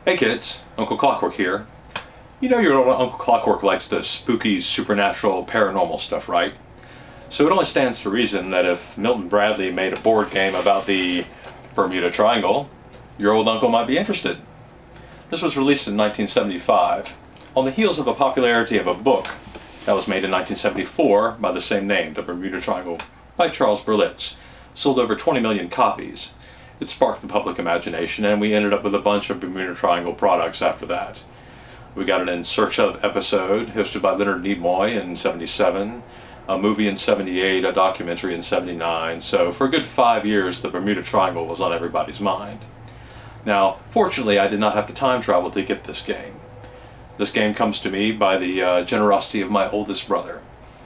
Hey kids, Uncle Clockwork here. You know your old Uncle Clockwork likes the spooky, supernatural, paranormal stuff, right? So it only stands to reason that if Milton Bradley made a board game about the Bermuda Triangle, your old uncle might be interested. This was released in 1975, on the heels of the popularity of a book that was made in 1974 by the same name, The Bermuda Triangle, by Charles Berlitz. Sold over 20 million copies. It sparked the public imagination, and we ended up with a bunch of Bermuda Triangle products after that. We got an In Search Of episode hosted by Leonard Nimoy in '77, a movie in '78, a documentary in '79, so for a good 5 years the Bermuda Triangle was on everybody's mind. Now, fortunately I did not have to time travel to get this game. This game comes to me by the generosity of my oldest brother,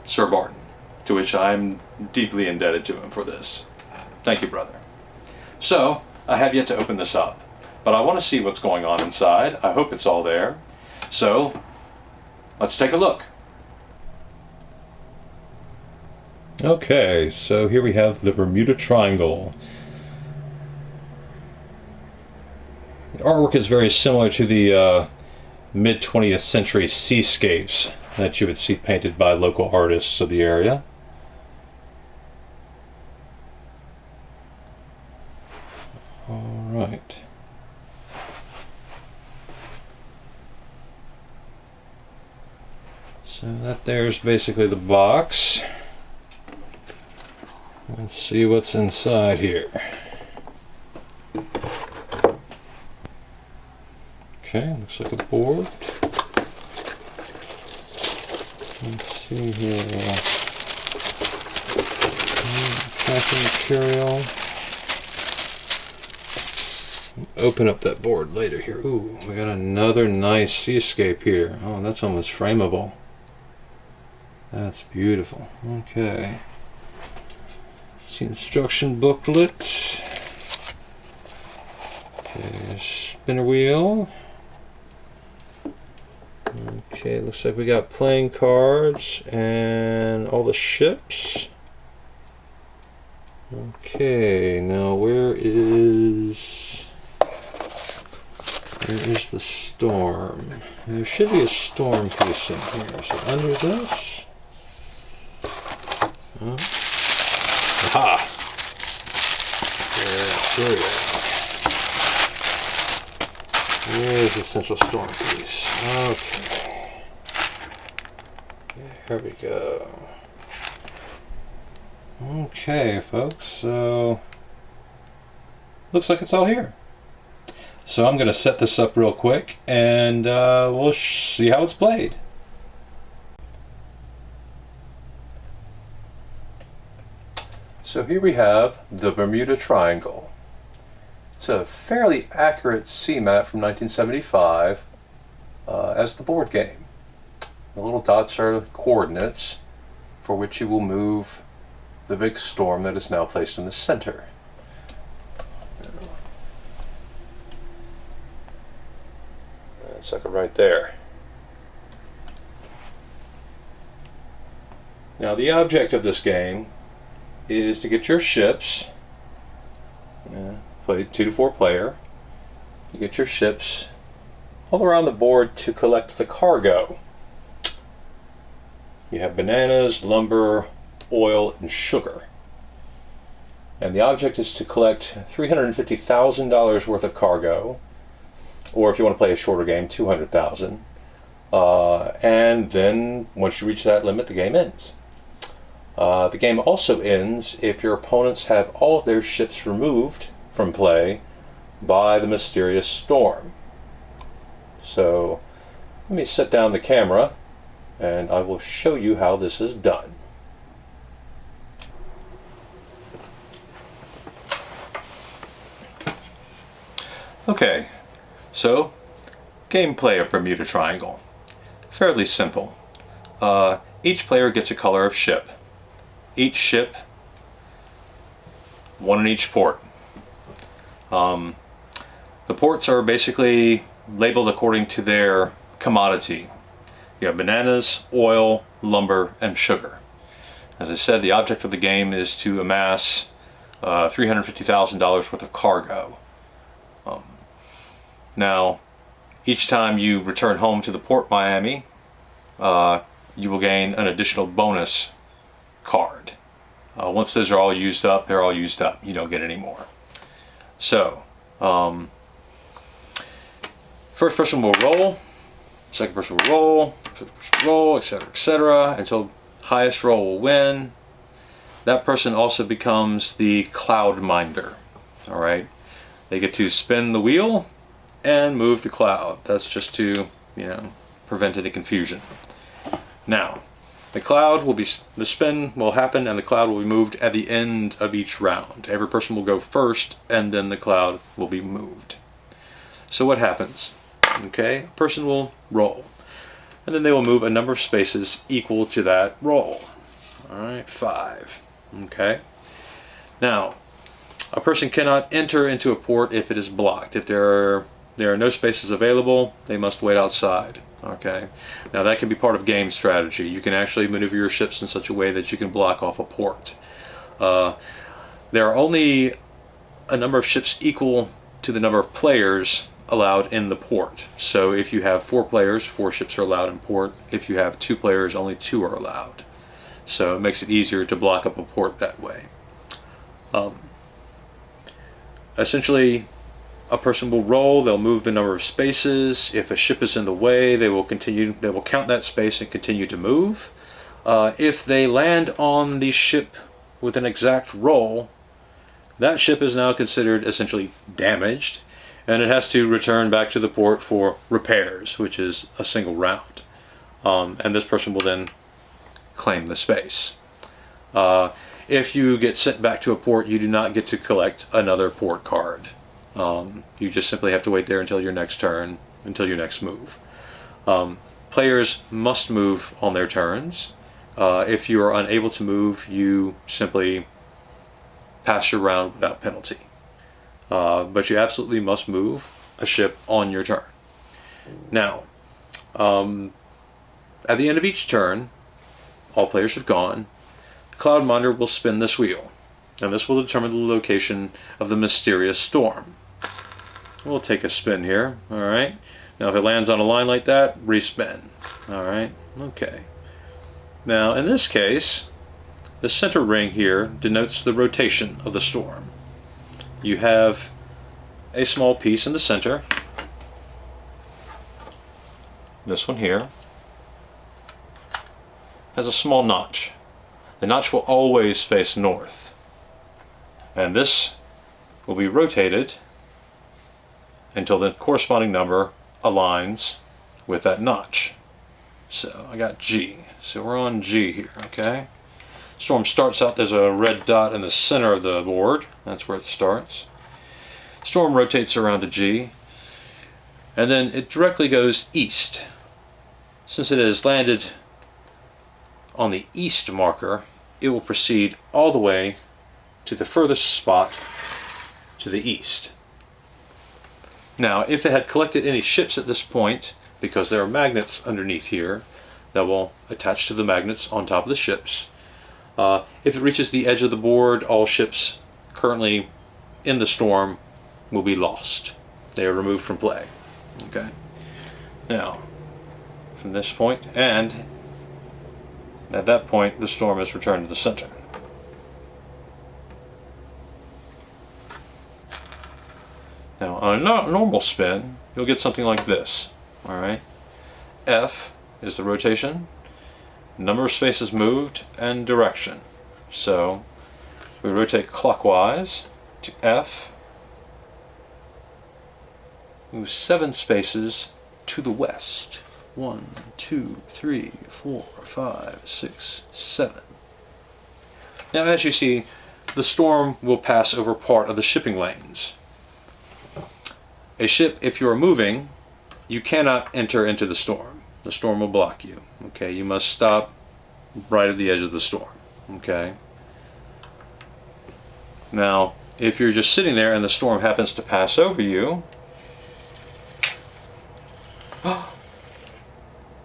Sir Barton, to which I'm deeply indebted to him for this. Thank you, brother. So, I have yet to open this up, but I want to see what's going on inside. I hope it's all there. So, let's take a look. Okay, so here we have the Bermuda Triangle. The artwork is very similar to the mid-20th century seascapes that you would see painted by local artists of the area. Alright. So that there's basically the box. Let's see what's inside here. Okay, looks like a board. Let's see here. Packing material. Open up that board later here. Ooh, we got another nice seascape here. Oh, that's almost frameable. That's beautiful. Okay. It's the instruction booklet. Okay, spinner wheel. Okay, looks like we got playing cards and all the ships. Okay, now where is the storm? There should be a storm piece in here. So under this. Aha! There we go. There's the central storm piece. Okay. Here we go. Okay, folks, so looks like it's all here. So I'm going to set this up real quick and we'll see how it's played. So here we have the Bermuda Triangle. It's a fairly accurate CMAT from 1975 as the board game. The little dots are coordinates for which you will move the big storm that is now placed in the center. That's like right there. Now the object of this game is to get your ships, play 2 to 4 player, you get your ships all around the board to collect the cargo. You have bananas, lumber, oil, and sugar. And the object is to collect $350,000 worth of cargo, or if you want to play a shorter game, $200,000. And then once you reach that limit, the game ends. The game also ends if your opponents have all of their ships removed from play by the mysterious storm. So let me set down the camera and I will show you how this is done. Okay, so gameplay of Bermuda Triangle. Fairly simple. Each player gets a color of ship. Each ship, one in each port. The ports are basically labeled according to their commodity. You have bananas, oil, lumber, and sugar. As I said, the object of the game is to amass $350,000 worth of cargo. Now, Each time you return home to the port Miami, you will gain an additional bonus card. Once those are all used up, they're all used up. You don't get any more. So, first person will roll, second person will roll, third person will roll, etc., until highest roll will win. That person also becomes the cloud minder. All right, they get to spin the wheel and move the cloud. That's just to, prevent any confusion. Now, the spin will happen and the cloud will be moved at the end of each round. Every person will go first and then the cloud will be moved. So what happens? Okay, a person will roll and then they will move a number of spaces equal to that roll. All right, 5. Okay. Now, a person cannot enter into a port if it is blocked. If there are no spaces available, they must wait outside. Okay. Now that can be part of game strategy. You can actually maneuver your ships in such a way that you can block off a port. There are only a number of ships equal to the number of players allowed in the port. So if you have 4 players, 4 ships are allowed in port. If you have 2 players, only 2 are allowed. So it makes it easier to block up a port that way. Essentially, a person will roll, they'll move the number of spaces. If a ship is in the way, they will count that space and continue to move. If they land on the ship with an exact roll, that ship is now considered essentially damaged, and it has to return back to the port for repairs, which is a single round. And this person will then claim the space. If you get sent back to a port, you do not get to collect another port card. You just simply have to wait there until your next turn, until your next move. Players must move on their turns. If you are unable to move, you simply pass your round without penalty. But you absolutely must move a ship on your turn. Now, at the end of each turn, all players have gone. The cloud minder will spin this wheel, and this will determine the location of the mysterious storm. We'll take a spin here. All right. Now, if it lands on a line like that, respin. All right. Okay. Now, in this case, the center ring here denotes the rotation of the storm. You have a small piece in the center. This one here has a small notch. The notch will always face north. And this will be rotated until the corresponding number aligns with that notch. So I got G. So we're on G here, okay? Storm starts out, there's a red dot in the center of the board. That's where it starts. Storm rotates around to G, and then it directly goes east. Since it has landed on the east marker, it will proceed all the way to the furthest spot to the east. Now, if it had collected any ships at this point, because there are magnets underneath here that will attach to the magnets on top of the ships, if it reaches the edge of the board, all ships currently in the storm will be lost. They are removed from play. Okay. Now, from this point, and at that point, the storm is returned to the center. Now, on a normal spin, you'll get something like this. All right. F is the rotation, number of spaces moved, and direction. So we rotate clockwise to F, move 7 spaces to the west. 1, 2, 3, 4, 5, 6, 7. Now, as you see, the storm will pass over part of the shipping lanes. A ship, if you are moving, you cannot enter into the storm. The storm will block you. Okay, you must stop right at the edge of the storm. Okay. Now, if you're just sitting there and the storm happens to pass over you,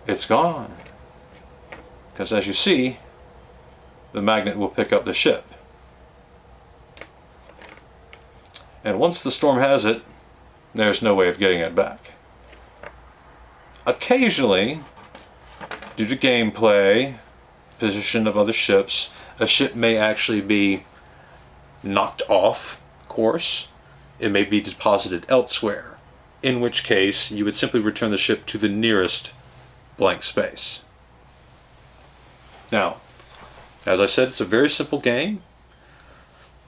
it's gone. Because as you see, the magnet will pick up the ship. And once the storm has it, there's no way of getting it back. Occasionally, due to gameplay, position of other ships, a ship may actually be knocked off course. It may be deposited elsewhere, in which case you would simply return the ship to the nearest blank space. Now, as I said, it's a very simple game.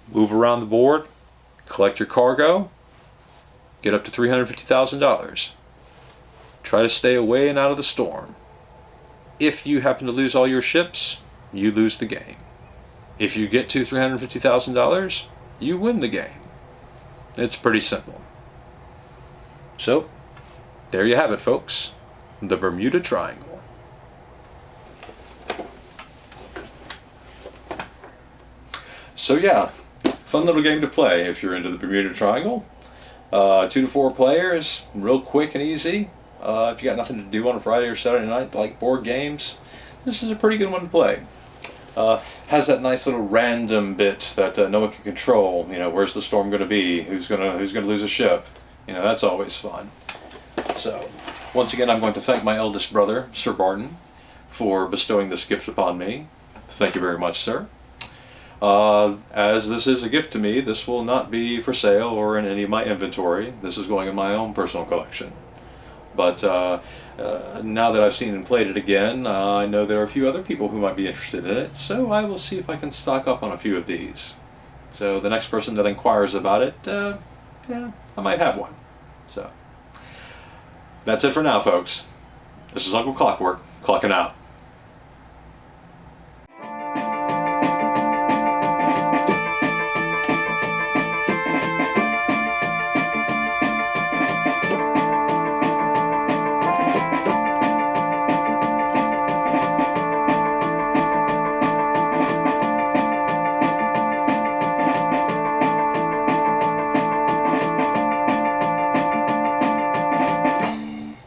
Move around the board, collect your cargo, get up to $350,000. Try to stay away and out of the storm. If you happen to lose all your ships, you lose the game. If you get to $350,000, you win the game. It's pretty simple. So, there you have it, folks. The Bermuda Triangle. So yeah, fun little game to play if you're into the Bermuda Triangle. 2 to 4 players, real quick and easy. If you got nothing to do on a Friday or Saturday night, like board games, this is a pretty good one to play. Has that nice little random bit that no one can control. You know, where's the storm going to be? Who's gonna lose a ship? You know, that's always fun. So, once again, I'm going to thank my eldest brother, Sir Barton, for bestowing this gift upon me. Thank you very much, sir. As this is a gift to me, this will not be for sale or in any of my inventory. This is going in my own personal collection. But now that I've seen and played it again, I know there are a few other people who might be interested in it, so I will see if I can stock up on a few of these. So the next person that inquires about it, yeah, I might have one. So that's it for now, folks. This is Uncle Clockwork, clocking out.